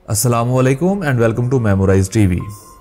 अस्सलामुअलैकुम and welcome to memorize TV.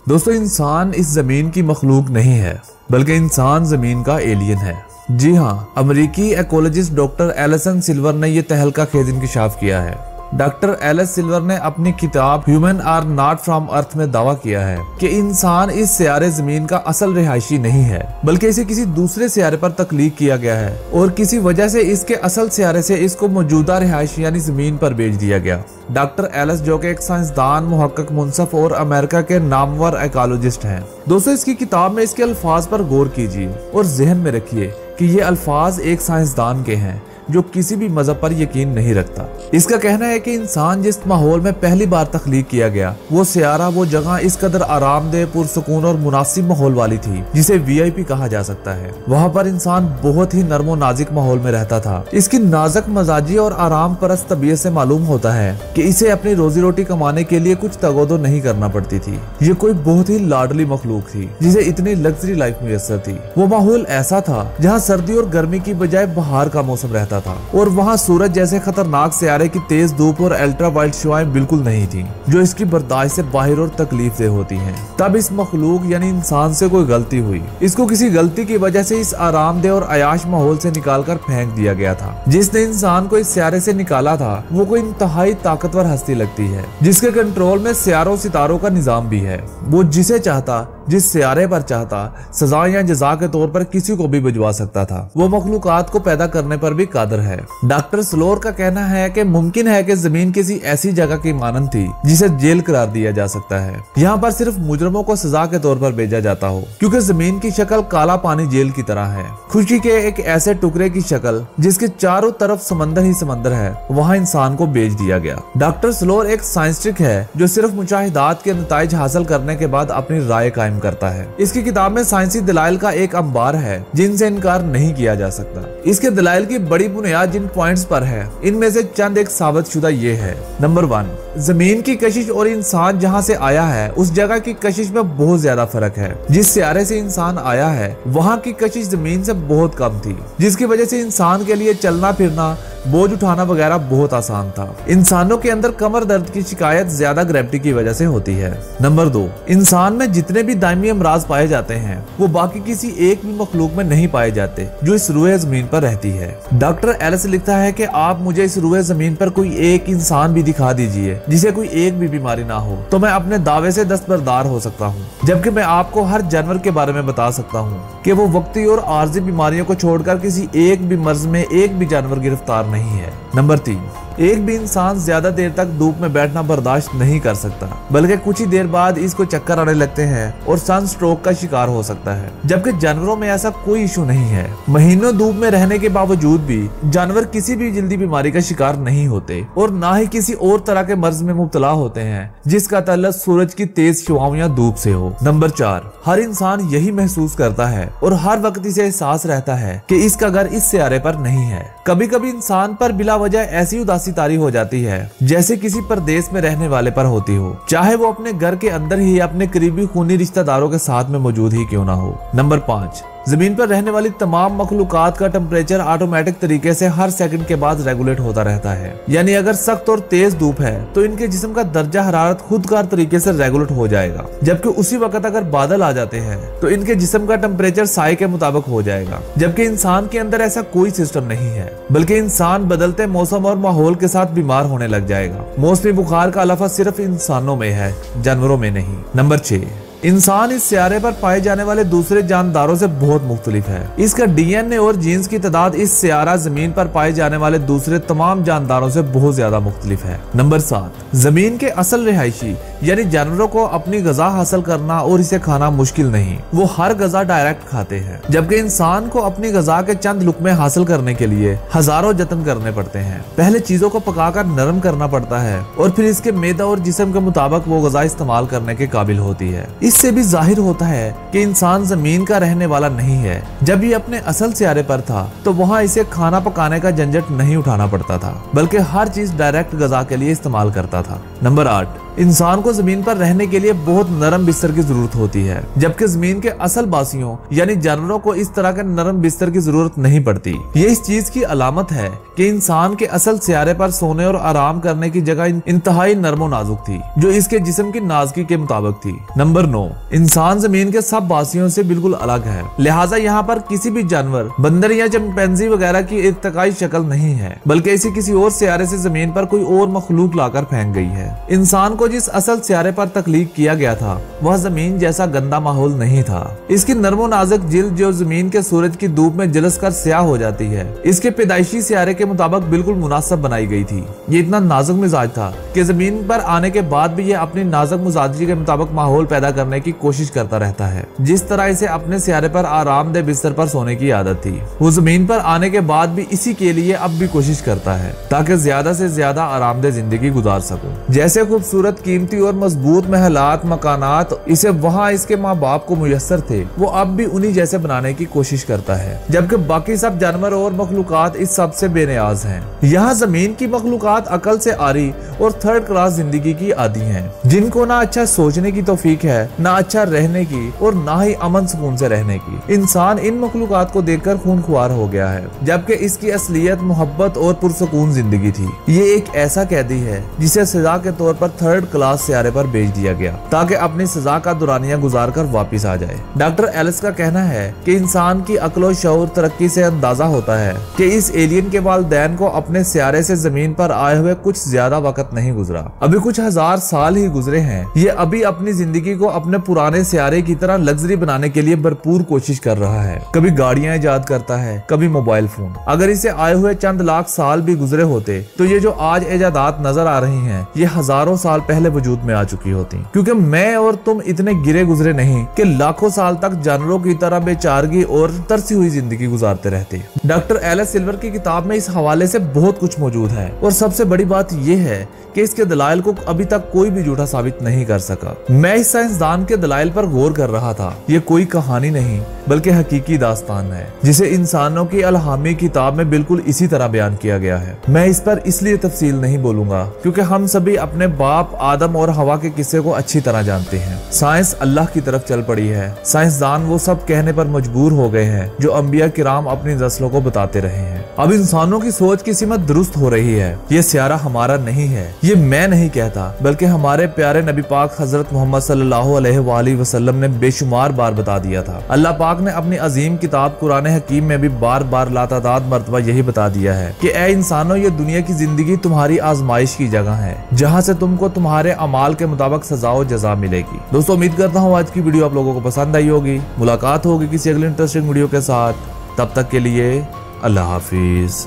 दोस्तों, इंसान इस जमीन की मखलूक नहीं है, बल्कि इंसान जमीन का एलियन है। जी हाँ, अमेरिकी इकोलॉजिस्ट डॉक्टर एलिसन सिल्वर ने यह तहलका खेज इंकशाफ किया है। डॉक्टर एलिस सिल्वर ने अपनी किताब ह्यूमन आर नॉट फ्रॉम अर्थ में दावा किया है कि इंसान इस सियारे जमीन का असल रिहायशी नहीं है, बल्कि इसे किसी दूसरे सियारे पर तख्लीक किया गया है और किसी वजह से इसके असल सियारे से इसको मौजूदा रिहायश यानी जमीन पर भेज दिया गया। डॉक्टर एलिस, जो कि एक साइंसदान, मुहक्किक, मुनसफ और अमेरिका के नामवर इकोलॉजिस्ट हैं। दोस्तों, इसकी किताब में इसके अल्फाज पर गौर कीजिए और जहन में रखिए कि ये अल्फाज एक साइंसदान के हैं जो किसी भी मजहब पर यकीन नहीं रखता। इसका कहना है कि इंसान जिस माहौल में पहली बार तख्लीक किया गया, वो सियारा, वो जगह इस कदर आरामदेह, पुरसुकून और मुनासिब माहौल वाली थी जिसे VIP कहा जा सकता है। वहाँ पर इंसान बहुत ही नर्मो नाजिक माहौल में रहता था। इसकी नाजुक मजाजी और आराम परस्त तबीयत से मालूम होता है कि इसे अपनी रोजी रोटी कमाने के लिए कुछ तगोदो नहीं करना पड़ती थी। ये कोई बहुत ही लाडली मखलूक थी जिसे इतनी लग्जरी लाइफ मुयस्सर थी। वो माहौल ऐसा था जहाँ सर्दी और गर्मी की बजाय बहार का मौसम रहता था और वहाँ सूरज जैसे खतरनाक सियारे की तेज धूप और अल्ट्रा वाइट शुआएं बिल्कुल नहीं थी जो इसकी बर्दाश्त से बाहर और तकलीफ दे होती हैं। तब इस मखलूक यानी इंसान से कोई गलती हुई। इसको किसी गलती की वजह से इस आरामदेह और अयाश माहौल से निकालकर फेंक दिया गया था। जिसने इंसान को इस सियारे से निकाला था वो कोई इंतहाई ताकतवर हस्ती लगती है जिसके कंट्रोल में सियारों सितारों का निजाम भी है। वो जिसे चाहता, जिस सियारे पर चाहता, सजा या जजा के तौर पर किसी को भी भिजवा सकता था। वो मखलूकात को पैदा करने पर भी कादर है। डॉक्टर स्लोर का कहना है कि मुमकिन है कि जमीन किसी ऐसी जगह की मानंद थी जिसे जेल करार दिया जा सकता है। यहाँ पर सिर्फ मुजरमों को सजा के तौर पर भेजा जाता हो, क्योंकि जमीन की शक्ल काला पानी जेल की तरह है। खुशी के एक ऐसे टुकड़े की शक्ल जिसके चारों तरफ समंदर ही समंदर है, वहाँ इंसान को भेज दिया गया। डॉक्टर स्लोर एक साइंटिस्ट है जो सिर्फ मुशाहिदात के नताइज हासिल करने के बाद अपनी राय कायम करता है। इसकी किताब में साइंसी दलाइल का एक अंबार है जिनसे इनकार नहीं किया जा सकता। इसके दलाइल की बड़ी बुनियाद जिन पॉइंट्स पर है, इनमें से चंद एक साबित शुदा ये है। नंबर 1, जमीन की कशिश और इंसान जहाँ से आया है उस जगह की कशिश में बहुत ज्यादा फर्क है। जिस सियारे से इंसान आया है वहाँ की कशिश जमीन से बहुत कम थी, जिसकी वजह से इंसान के लिए चलना फिरना, बोझ उठाना वगैरह बहुत आसान था। इंसानों के अंदर कमर दर्द की शिकायत ज्यादा ग्रेविटी की वजह से होती है। नंबर 2, इंसान में जितने भी दायमी अमराज पाए जाते हैं वो बाकी किसी एक भी मखलूक में नहीं पाए जाते जो इस रूए जमीन पर रहती है। डॉक्टर एलिस लिखता है कि आप मुझे इस रूए जमीन पर कोई एक इंसान भी दिखा दीजिए जिसे कोई एक भी बीमारी ना हो, तो मैं अपने दावे से दस्तबरदार हो सकता हूँ। जबकि मैं आपको हर जानवर के बारे में बता सकता हूँ कि वो वक्ती और आर्जी बीमारियों को छोड़कर किसी एक भी मर्ज में एक भी जानवर गिरफ्तार नहीं है। नंबर 3, एक भी इंसान ज्यादा देर तक धूप में बैठना बर्दाश्त नहीं कर सकता, बल्कि कुछ ही देर बाद इसको चक्कर आने लगते हैं और सन स्ट्रोक का शिकार हो सकता है। जबकि जानवरों में ऐसा कोई इशू नहीं है। महीनों धूप में रहने के बावजूद भी जानवर किसी भी जल्दी बीमारी का शिकार नहीं होते और ना ही किसी और तरह के मर्ज में मुब्तला होते हैं जिसका ताल्लुक सूरज की तेज शुआओं या धूप से हो। नंबर 4, हर इंसान यही महसूस करता है और हर वक्त इसे एहसास रहता है कि इसका घर इस सियारे पर नहीं है। कभी कभी इंसान पर बिला वजह ऐसी उदासी तारी हो जाती है जैसे किसी परदेश में रहने वाले पर होती हो, चाहे वो अपने घर के अंदर ही अपने करीबी खूनी रिश्तेदारों के साथ में मौजूद ही क्यों ना हो। नंबर 5, जमीन पर रहने वाली तमाम मखलूकात का टेम्परेचर ऑटोमेटिक तरीके से हर सेकंड के बाद रेगुलेट होता रहता है। यानी अगर सख्त और तेज धूप है तो इनके जिस्म का दर्जा हरारत खुदकार तरीके से रेगुलेट हो जाएगा, जबकि उसी वक्त अगर बादल आ जाते हैं तो इनके जिस्म का टेम्परेचर साए के मुताबिक हो जाएगा। जबकि इंसान के अंदर ऐसा कोई सिस्टम नहीं है, बल्कि इंसान बदलते मौसम और माहौल के साथ बीमार होने लग जाएगा। मौसमी बुखार का लफज सिर्फ इंसानों में है, जानवरों में नहीं। नंबर 6, इंसान इस सियारे पर पाए जाने वाले दूसरे जानदारों से बहुत मुख्तलिफ है। इसका DNA और जीन्स की तादाद इस सियारा जमीन पर पाए जाने वाले दूसरे तमाम जानदारों से बहुत ज्यादा मुख्तलिफ है। नंबर 7, जमीन के असल रिहायशी यानी जानवरों को अपनी गजा हासिल करना और इसे खाना मुश्किल नहीं, वो हर गजा डायरेक्ट खाते हैं। जबकि इंसान को अपनी गजा के चंद लुकमे हासिल करने के लिए हजारों जतन करने पड़ते हैं। पहले चीजों को पकाकर नरम करना पड़ता है और फिर इसके मैदा और जिस्म के मुताबिक वो गजा इस्तेमाल करने के काबिल होती है। इससे भी जाहिर होता है कि इंसान जमीन का रहने वाला नहीं है। जब ये अपने असल सियारे पर था तो वहाँ इसे खाना पकाने का झंझट नहीं उठाना पड़ता था, बल्कि हर चीज डायरेक्ट गजा के लिए इस्तेमाल करता था। नंबर 8, इंसान को जमीन पर रहने के लिए बहुत नरम बिस्तर की जरूरत होती है, जबकि जमीन के असल बासियों यानी जानवरों को इस तरह के नरम बिस्तर की जरूरत नहीं पड़ती। ये इस चीज की अलामत है कि इंसान के असल सियारे पर सोने और आराम करने की जगह इंतहाई नरम और नाजुक थी, जो इसके जिस्म की नाजगी के मुताबिक थी। नंबर 9, इंसान जमीन के सब बासियों से बिल्कुल अलग है, लिहाजा यहाँ पर किसी भी जानवर, बंदर या चिंपैंजी वगैरह की इर्तिकाई शक्ल नहीं है, बल्कि इसे किसी और सियारे से जमीन पर कोई और मखलूक लाकर फेंक गई है। इंसान को जिस असल सियारे पर तख्लीक किया गया था वह जमीन जैसा गंदा माहौल नहीं था। इसकी नरमो नाजुक जिल्द जो जमीन के सूरज की धूप में जलस कर स्याह हो जाती है, इसके पैदाइशी सियारे के मुताबिक बिल्कुल मुनासिब बनाई गई थी। ये इतना नाजुक मिजाज था कि जमीन पर आने के बाद भी ये अपनी नाजुक मिजाजी के मुताबिक माहौल पैदा करने की कोशिश करता रहता है, जिस तरह इसे अपने सियारे पर आरामदेह बिस्तर पर सोने की आदत थी। वो जमीन पर आने के बाद भी इसी के लिए अब भी कोशिश करता है ताकि ज्यादा से ज्यादा आरामदेह जिंदगी गुजार सकूं। जैसे खूबसूरत, कीमती और मजबूत महलात, मकानात इसे वहाँ इसके माँ बाप को मुयस्सर थे, वो अब भी उन्हीं जैसे बनाने की कोशिश करता है, जबकि बाकी सब जानवर और मखलूकात इस सब से बेनियाज हैं। यहाँ जमीन की मखलूकात अकल से आरी और थर्ड क्लास जिंदगी की आदी हैं, जिनको ना अच्छा सोचने की तौफीक है, ना अच्छा रहने की और ना ही अमन सुकून से रहने की। इंसान इन मखलूकात को देखकर खूनख्वार हो गया है, जबकि इसकी असलियत मोहब्बत और पुरसुकून जिंदगी थी। ये एक ऐसा कैदी है जिसे सजा के तौर पर थर्ड क्लास सियारे पर भेज दिया गया ताकि अपनी सजा का दुरानिया गुजार कर वापिस आ जाए। डॉक्टर एलिस का कहना है कि इंसान की अक्ल शऊर तरक्की से अंदाजा होता है कि इस एलियन के वालिदैन को अपने सियारे से जमीन पर आए हुए कुछ ज्यादा वक्त नहीं गुजरा, अभी कुछ हजार साल ही गुजरे हैं। ये अभी अपनी जिंदगी को अपने पुराने सियारे की तरह लग्जरी बनाने के लिए भरपूर कोशिश कर रहा है। कभी गाड़ियां इजाद करता है, कभी मोबाइल फोन। अगर इसे आए हुए चंद लाख साल भी गुजरे होते तो ये जो आज इजादात नजर आ रही हैं, ये हजारों साल पहले वजूद में आ चुकी होती, क्योंकि मैं और तुम इतने गिरे गुजरे नहीं कि लाखों साल तक जानवरों की तरह बेचारगी और तरसी हुई जिंदगी गुजारते रहते। डॉक्टर एलिस सिल्वर की किताब में इस हवाले से बहुत कुछ मौजूद है और सबसे बड़ी बात यह है कि इसके दलाइल को अभी तक कोई भी झूठा साबित नहीं कर सका। मैं इस साइंसदान के दलाइल पर गौर कर रहा था। ये कोई कहानी नहीं बल्कि हकीकी दास्तान है, जिसे इंसानों की अलहामी किताब में बिल्कुल इसी तरह बयान किया गया है। मैं इस पर इसलिए तफसील नहीं बोलूंगा क्योंकि हम सभी अपने बाप आदम और हवा के किस्से को अच्छी तरह जानते हैं। साइंस अल्लाह की तरफ चल पड़ी है। साइंसदान वो सब कहने पर मजबूर हो गए हैं जो अंबिया किराम अपनी नस्लों को बताते रहे हैं। अब इंसानों की सोच की सीमत दुरुस्त हो रही है। ये सियारा हमारा नहीं है, ये मैं नहीं कहता, बल्कि हमारे प्यारे नबी पाक हजरत मोहम्मद सल्लल्लाहु अलैहि वसल्लम ने बेशुमार बार बता दिया था। अल्लाह पाक ने अपनी अजीम किताब कुरान हकीम में भी बार बार लातादाद मर्तबा यही बता दिया है कि ए इंसानों, ये दुनिया की जिंदगी तुम्हारी आजमाइश की जगह है, जहाँ से तुमको तुम्हारे अमाल के मुताबिक सजा और जजा मिलेगी। दोस्तों, उम्मीद करता हूँ आज की वीडियो आप लोगों को पसंद आई होगी। मुलाकात होगी किसी अगले इंटरेस्टिंग वीडियो के साथ। तब तक के लिए अल्लाह हाफिज।